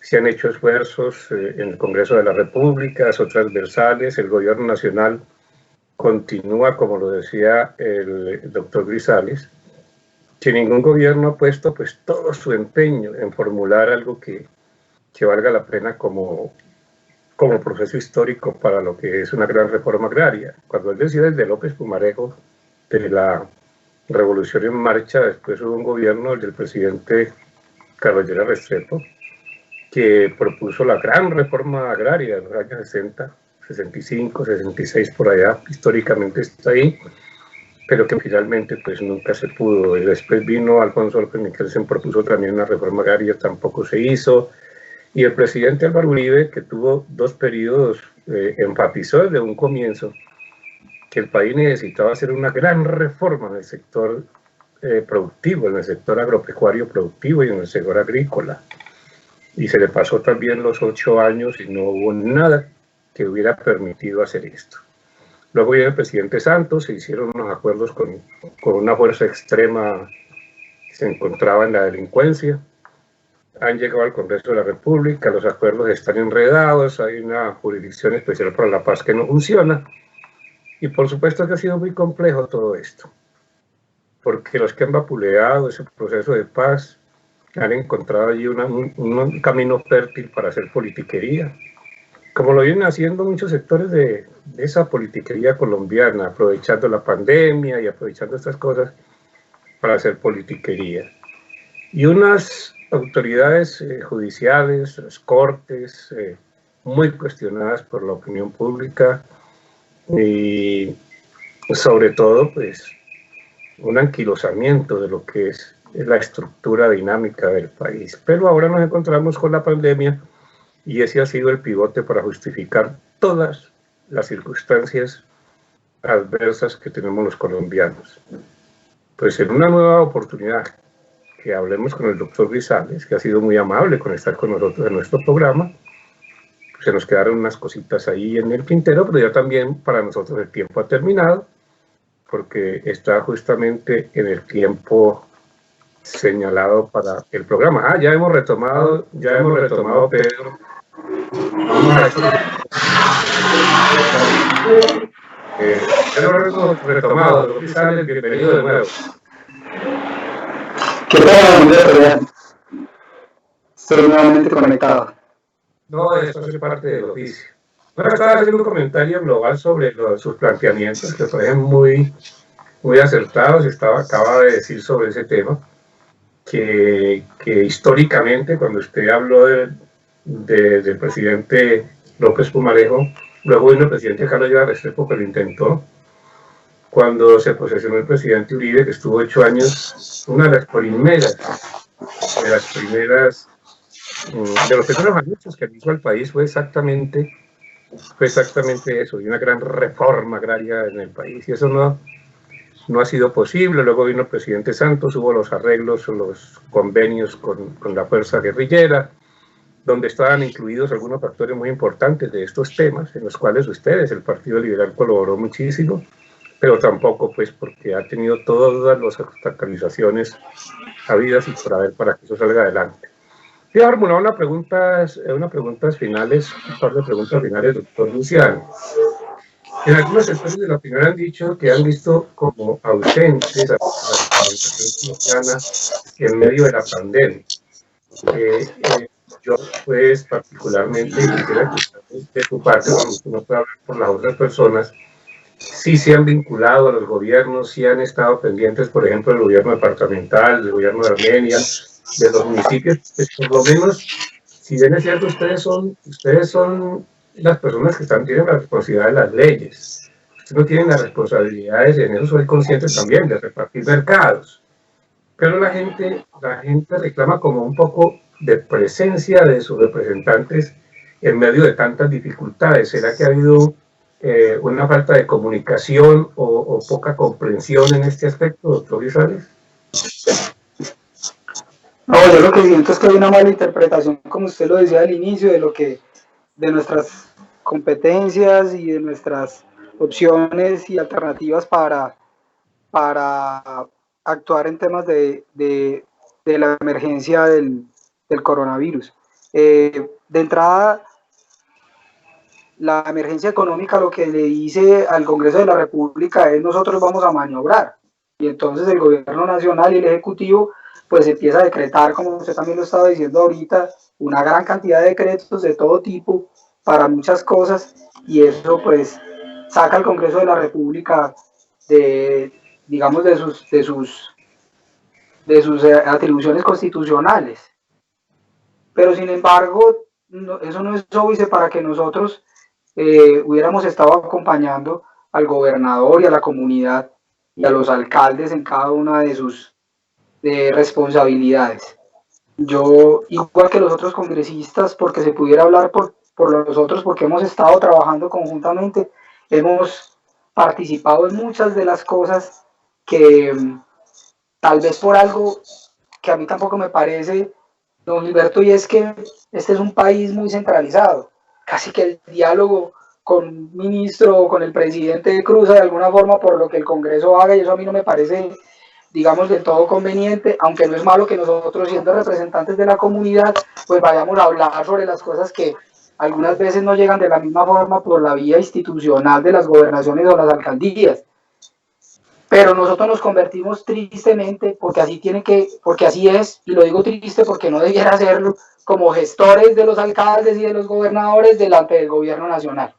Se han hecho esfuerzos en el Congreso de la República, son transversales, el gobierno nacional continúa, como lo decía el doctor Grisales, que ningún gobierno ha puesto pues todo su empeño en formular algo que valga la pena como proceso histórico para lo que es una gran reforma agraria. Cuando él decía desde López Pumarejo de la Revolución en Marcha, después hubo un gobierno, el del presidente Carlos Lleras Restrepo, que propuso la gran reforma agraria de los años 60, 65, 66, por allá, históricamente está ahí, pero que finalmente pues nunca se pudo. Y después vino Alfonso López Michelsen, propuso también una reforma agraria, tampoco se hizo. Y el presidente Álvaro Uribe, que tuvo 2 periodos, enfatizó desde un comienzo que el país necesitaba hacer una gran reforma en el sector productivo, en el sector agropecuario productivo y en el sector agrícola. Y se le pasó también los 8 años y no hubo nada que hubiera permitido hacer esto. Luego llegó el presidente Santos, se hicieron unos acuerdos con una fuerza extrema que se encontraba en la delincuencia. Han llegado al Congreso de la República, los acuerdos están enredados, hay una jurisdicción especial para la paz que no funciona. Y por supuesto que ha sido muy complejo todo esto, porque los que han vapuleado ese proceso de paz han encontrado allí un camino fértil para hacer politiquería, como lo vienen haciendo muchos sectores de esa politiquería colombiana, aprovechando la pandemia y aprovechando estas cosas para hacer politiquería. Y unas autoridades judiciales, las cortes, muy cuestionadas por la opinión pública y sobre todo pues un anquilosamiento de lo que es la estructura dinámica del país. Pero ahora nos encontramos con la pandemia y ese ha sido el pivote para justificar todas las circunstancias adversas que tenemos los colombianos. Pues en una nueva oportunidad que hablemos con el doctor Grisales, que ha sido muy amable con estar con nosotros en nuestro programa, pues se nos quedaron unas cositas ahí en el tintero, pero ya también para nosotros el tiempo ha terminado, porque está justamente en el tiempo señalado para el programa. Ya hemos retomado, Pedro. Hemos retomado, doctor Grisales, bienvenido de nuevo. ¿Qué tal, Andrés? Estoy nuevamente conectado. No, esto hace parte del oficio. Bueno, estaba haciendo un comentario global sobre sus planteamientos que parecen muy muy acertados. Acaba de decir sobre ese tema que históricamente, cuando usted habló del presidente López Pumarejo, luego vino el presidente Carlos Lleras Restrepo, que lo intentó. Cuando se posesionó el presidente Uribe, que estuvo 8 años, una de las primeras de los primeros anuncios que hizo al país fue exactamente eso, y una gran reforma agraria en el país, y eso no ha sido posible. Luego vino el presidente Santos, hubo los arreglos, los convenios con la fuerza guerrillera, donde estaban incluidos algunos factores muy importantes de estos temas, en los cuales ustedes, el Partido Liberal, colaboró muchísimo, pero tampoco pues porque ha tenido todas las obstaculizaciones habidas y por haber para que eso salga adelante. Voy a formular un par de preguntas finales, doctor Luciano. En algunos sectores de la opinión han dicho que han visto como ausentes a la organización cristiana en medio de la pandemia. Yo, pues, particularmente quisiera que de su parte, cuando usted no puede hablar por las otras personas, sí se han vinculado a los gobiernos, sí han estado pendientes, por ejemplo, del gobierno departamental, del gobierno de Armenia, de los municipios, pues por lo menos, si bien es cierto, ustedes son las personas que tienen la responsabilidad de las leyes. Ustedes no tienen las responsabilidades, y en eso soy consciente también, de repartir mercados. Pero la gente reclama como un poco de presencia de sus representantes en medio de tantas dificultades. ¿Será que ha habido una falta de comunicación o poca comprensión en este aspecto, doctor Grisales? No, yo lo que siento es que hay una mala interpretación, como usted lo decía al inicio, de nuestras competencias y de nuestras opciones y alternativas para actuar en temas de la emergencia del coronavirus. De entrada, la emergencia económica lo que le dice al Congreso de la República es: nosotros vamos a maniobrar, y entonces el gobierno nacional y el ejecutivo pues empieza a decretar, como usted también lo estaba diciendo ahorita, una gran cantidad de decretos de todo tipo para muchas cosas, y eso pues saca al Congreso de la República de sus atribuciones constitucionales. Pero sin embargo, eso no es óbice para que nosotros hubiéramos estado acompañando al gobernador y a la comunidad y a los alcaldes en cada una de sus responsabilidades. Yo, igual que los otros congresistas, porque se pudiera hablar por nosotros, porque hemos estado trabajando conjuntamente, hemos participado en muchas de las cosas que tal vez por algo que a mí tampoco me parece, don Gilberto, y es que este es un país muy centralizado. Casi que el diálogo con un ministro o con el presidente cruza de alguna forma por lo que el Congreso haga, y eso a mí no me parece, digamos, del todo conveniente, aunque no es malo que nosotros, siendo representantes de la comunidad, pues vayamos a hablar sobre las cosas que algunas veces no llegan de la misma forma por la vía institucional de las gobernaciones o las alcaldías. Pero nosotros nos convertimos tristemente, porque así es, y lo digo triste porque no debiera hacerlo, como gestores de los alcaldes y de los gobernadores delante del gobierno nacional.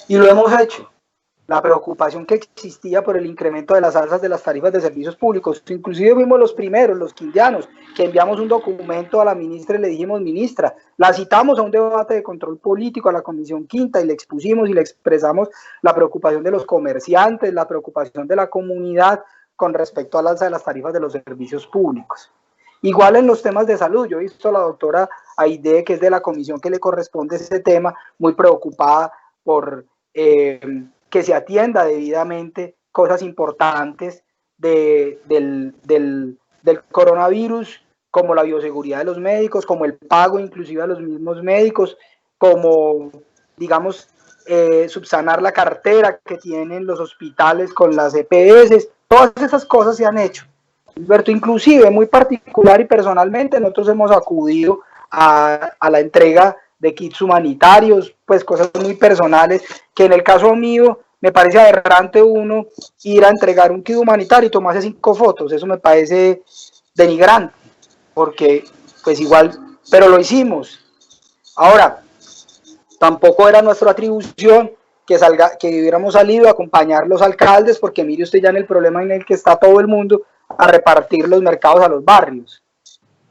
Y lo hemos hecho. La preocupación que existía por el incremento de las alzas de las tarifas de servicios públicos, inclusive fuimos los primeros, los quindianos, que enviamos un documento a la ministra y le dijimos: ministra, la citamos a un debate de control político a la Comisión Quinta, y le expusimos y le expresamos la preocupación de los comerciantes, la preocupación de la comunidad con respecto al alza de las tarifas de los servicios públicos. Igual en los temas de salud, yo he visto a la doctora Aide, que es de la comisión que le corresponde ese tema, muy preocupada por que se atienda debidamente cosas importantes del coronavirus, como la bioseguridad de los médicos, como el pago inclusive a los mismos médicos, como, digamos, subsanar la cartera que tienen los hospitales con las EPS. Todas esas cosas se han hecho. Alberto, inclusive muy particular y personalmente nosotros hemos acudido a la entrega de kits humanitarios, pues cosas muy personales, que en el caso mío me parece aberrante uno ir a entregar un kit humanitario y tomarse 5 fotos, eso me parece denigrante, porque pues igual, pero lo hicimos. Ahora, tampoco era nuestra atribución que hubiéramos salido a acompañar los alcaldes, porque mire usted ya en el problema en el que está todo el mundo, a repartir los mercados a los barrios,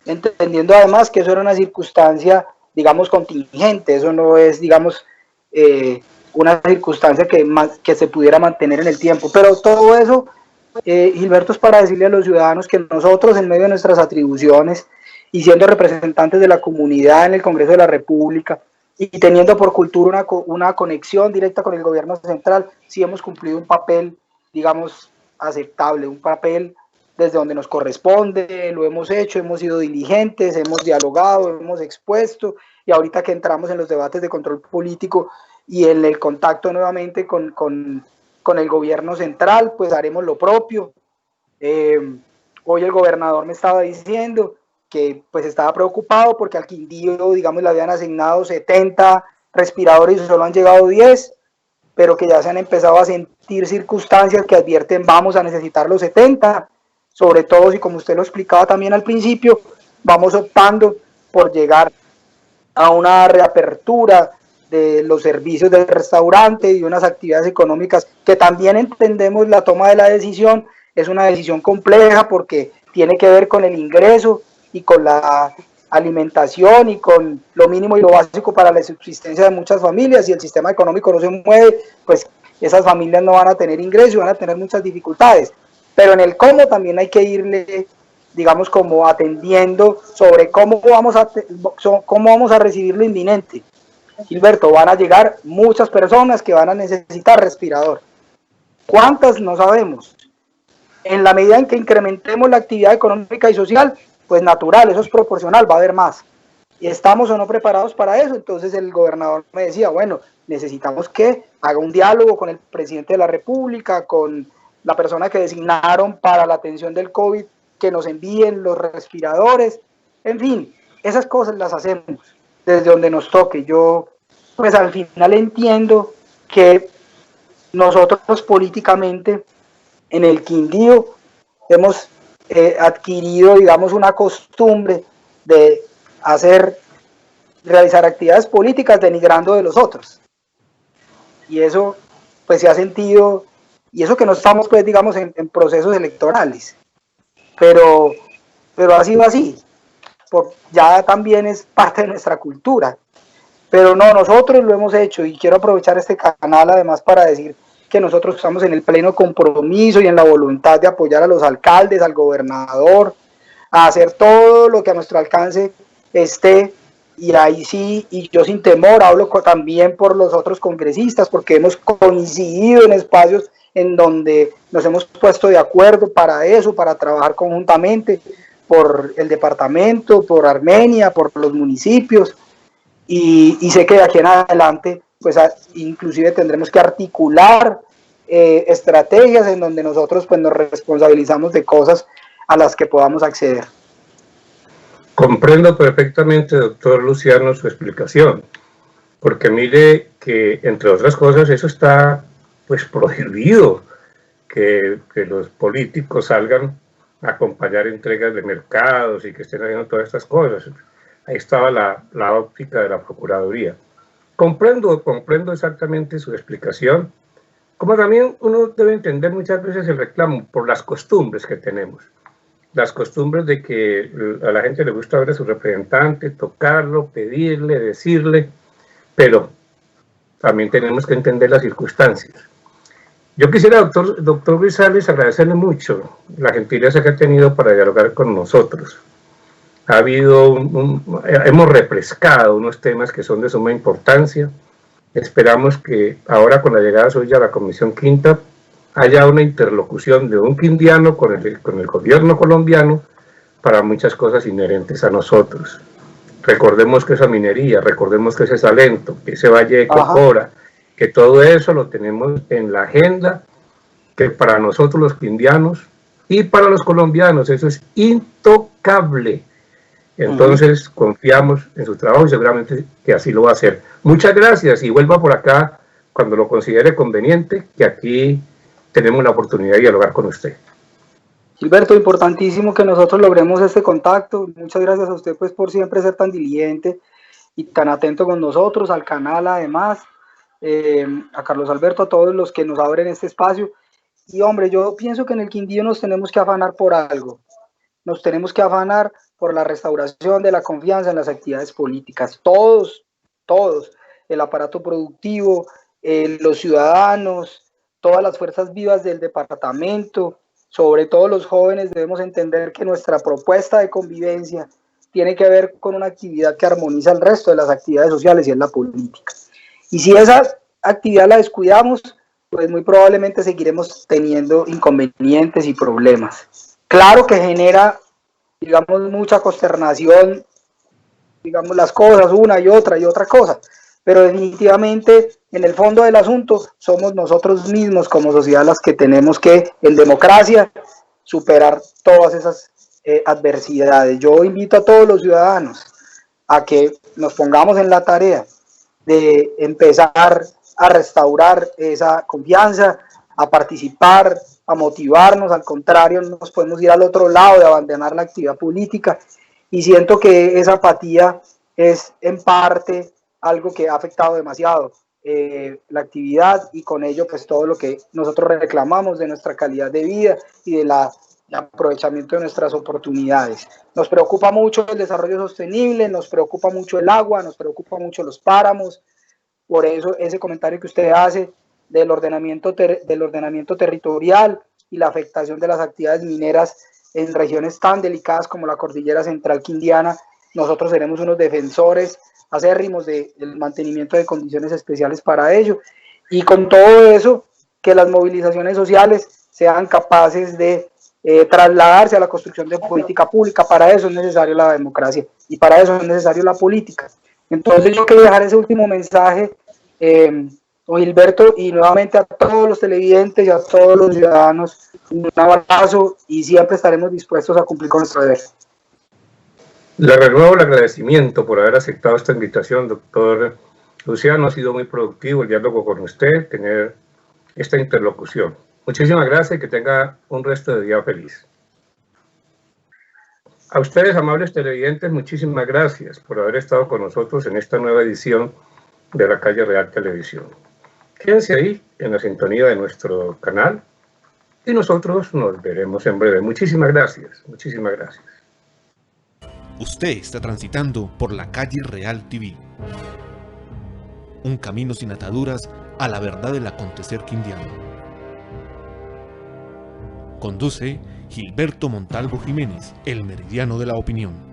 entendiendo además que eso era una circunstancia, digamos, contingente, eso no es, digamos, una circunstancia que se pudiera mantener en el tiempo, pero todo eso, Gilberto, es para decirle a los ciudadanos que nosotros, en medio de nuestras atribuciones y siendo representantes de la comunidad en el Congreso de la República y teniendo por cultura una conexión directa con el gobierno central, sí hemos cumplido un papel, digamos, aceptable, un papel desde donde nos corresponde, lo hemos hecho, hemos sido diligentes, hemos dialogado, hemos expuesto, y ahorita que entramos en los debates de control político y en el contacto nuevamente con el gobierno central, pues haremos lo propio. Hoy el gobernador me estaba diciendo que pues estaba preocupado porque al Quindío, digamos, le habían asignado 70 respiradores y solo han llegado 10, pero que ya se han empezado a sentir circunstancias que advierten vamos a necesitar los 70, sobre todo si, como usted lo explicaba también al principio, vamos optando por llegar a una reapertura de los servicios del restaurante y unas actividades económicas que también entendemos la toma de la decisión, es una decisión compleja porque tiene que ver con el ingreso y con la alimentación y con lo mínimo y lo básico para la subsistencia de muchas familias. Si el sistema económico no se mueve, pues esas familias no van a tener ingresos y van a tener muchas dificultades. Pero en el cómo también hay que irle, digamos, como atendiendo sobre cómo vamos a recibir lo inminente. Gilberto, van a llegar muchas personas que van a necesitar respirador. ¿Cuántas? No sabemos. En la medida en que incrementemos la actividad económica y social, pues natural, eso es proporcional, va a haber más. ¿Y estamos o no preparados para eso? Entonces el gobernador me decía, bueno, necesitamos que haga un diálogo con el presidente de la República, con la persona que designaron para la atención del COVID, que nos envíen los respiradores, en fin, esas cosas las hacemos desde donde nos toque. Yo, pues al final entiendo que nosotros políticamente en el Quindío hemos adquirido, digamos, una costumbre de realizar actividades políticas denigrando de los otros. Y eso, pues se ha sentido, y eso que no estamos, pues, digamos, en procesos electorales, pero ha sido así, ya también es parte de nuestra cultura. Pero no, nosotros lo hemos hecho, y quiero aprovechar este canal además para decir que nosotros estamos en el pleno compromiso y en la voluntad de apoyar a los alcaldes, al gobernador, a hacer todo lo que a nuestro alcance esté, y ahí sí, y yo sin temor hablo también por los otros congresistas, porque hemos coincidido en espacios en donde nos hemos puesto de acuerdo para eso, para trabajar conjuntamente por el departamento, por Armenia, por los municipios, y sé que de aquí en adelante pues inclusive tendremos que articular estrategias en donde nosotros pues nos responsabilizamos de cosas a las que podamos acceder. Comprendo perfectamente, doctor Luciano, su explicación, porque mire que, entre otras cosas, eso está pues prohibido, que los políticos salgan a acompañar entregas de mercados y que estén haciendo todas estas cosas. Ahí estaba la óptica de la Procuraduría. Comprendo exactamente su explicación, como también uno debe entender muchas veces el reclamo por las costumbres que tenemos. Las costumbres de que a la gente le gusta ver a su representante, tocarlo, pedirle, decirle, pero también tenemos que entender las circunstancias. Yo quisiera, doctor Grisales, agradecerle mucho la gentileza que ha tenido para dialogar con nosotros. Hemos refrescado unos temas que son de suma importancia. Esperamos que ahora, con la llegada suya a la Comisión Quinta, haya una interlocución de un quindiano con el gobierno colombiano para muchas cosas inherentes a nosotros. Recordemos que esa minería, recordemos que ese Salento, que ese Valle de Cocora, que todo eso lo tenemos en la agenda, que para nosotros los quindianos y para los colombianos eso es intocable. Entonces confiamos en su trabajo y seguramente que así lo va a hacer. Muchas gracias y vuelva por acá cuando lo considere conveniente, que aquí tenemos la oportunidad de dialogar con usted. Gilberto, importantísimo que nosotros logremos este contacto. Muchas gracias a usted pues por siempre ser tan diligente y tan atento con nosotros, al canal además. a Carlos Alberto, a todos los que nos abren este espacio. Y hombre, yo pienso que en el Quindío nos tenemos que afanar por algo. Nos tenemos que afanar por la restauración de la confianza en las actividades políticas. Todos, el aparato productivo, los ciudadanos, todas las fuerzas vivas del departamento, sobre todo los jóvenes, debemos entender que nuestra propuesta de convivencia tiene que ver con una actividad que armoniza el resto de las actividades sociales y es la política. Y si esa actividad la descuidamos, pues muy probablemente seguiremos teniendo inconvenientes y problemas. Claro que genera, digamos, mucha consternación, digamos, las cosas, una y otra cosa, pero definitivamente en el fondo del asunto somos nosotros mismos como sociedad las que tenemos que, en democracia, superar todas esas adversidades. Yo invito a todos los ciudadanos a que nos pongamos en la tarea de empezar a restaurar esa confianza, a participar, a motivarnos. Al contrario, no nos podemos ir al otro lado de abandonar la actividad política, y siento que esa apatía es en parte algo que ha afectado demasiado la actividad, y con ello pues todo lo que nosotros reclamamos de nuestra calidad de vida y de aprovechamiento de nuestras oportunidades. Nos preocupa mucho el desarrollo sostenible, nos preocupa mucho el agua, nos preocupa mucho los páramos. Por eso ese comentario que usted hace del ordenamiento territorial y la afectación de las actividades mineras en regiones tan delicadas como la Cordillera Central Quindiana, nosotros seremos unos defensores acérrimos del mantenimiento de condiciones especiales para ello, y con todo eso, que las movilizaciones sociales sean capaces de trasladarse a la construcción de política pública. Para eso es necesaria la democracia y para eso es necesaria la política. Entonces yo quería dejar ese último mensaje, don Gilberto, y nuevamente a todos los televidentes y a todos los ciudadanos, un abrazo, y siempre estaremos dispuestos a cumplir con nuestro deber. Le renuevo el agradecimiento por haber aceptado esta invitación, doctor Luciano. Ha sido muy productivo el diálogo con usted, tener esta interlocución. Muchísimas gracias y que tenga un resto de día feliz. A ustedes, amables televidentes, muchísimas gracias por haber estado con nosotros en esta nueva edición de La Calle Real Televisión. Quédense ahí en la sintonía de nuestro canal y nosotros nos veremos en breve. Muchísimas gracias, muchísimas gracias. Usted está transitando por La Calle Real TV, un camino sin ataduras a la verdad del acontecer quindiano. Conduce Gilberto Montalvo Jiménez, el meridiano de la opinión.